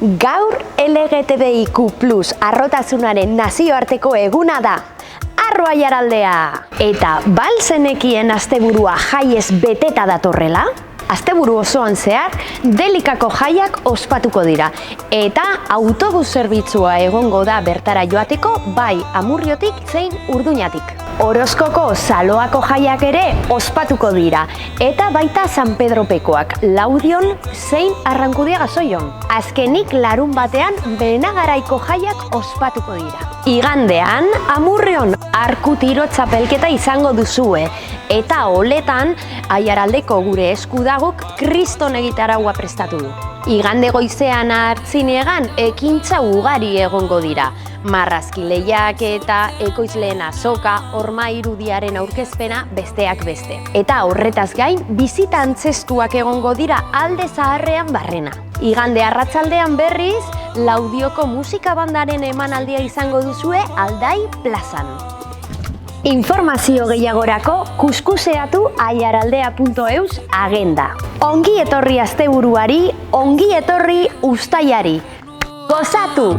Gaur LGTBIQ+ arrotasunaren nazioarteko eguna da. Arro Aiaraldea! Eta balzenekien asteburua jaiez beteta datorrela? Asteburu osoan zehar, Delikako jaiak ospatuko dira. Eta autobus zerbitzua egongo da bertara joateko, bai Amurriotik zein Urduñatik. Orozkoko Saloako jaiak ere ospatuko dira, eta baita San Pedropekoak, Laudion zein Arrankudiaga Zoion. Azkenik larun batean Benagaraiko jaiak ospatuko dira. Igandean, Amurrion arku tiro txapelketa izango duzue, eta holetan Aiaraldeko gure eskudagok kriston egitaragua prestatu du. Igande goizean hartzinegan ekintza ugari egongo dira. Marrazki lehiak eta ekoizleen azoka, horma irudiaren aurkezpena besteak beste. Eta horretaz gain, bizita antzestuak egongo dira alde zaharrean barrena. Igande arratsaldean berriz, Laudioko musika bandaren emanaldia izango duzue Aldai plazan. Informazio gehiagorako kuskuseatu aiaraldea.eus agenda. Ongi etorri asteburuari, ongi etorri uztailari. Gozatu!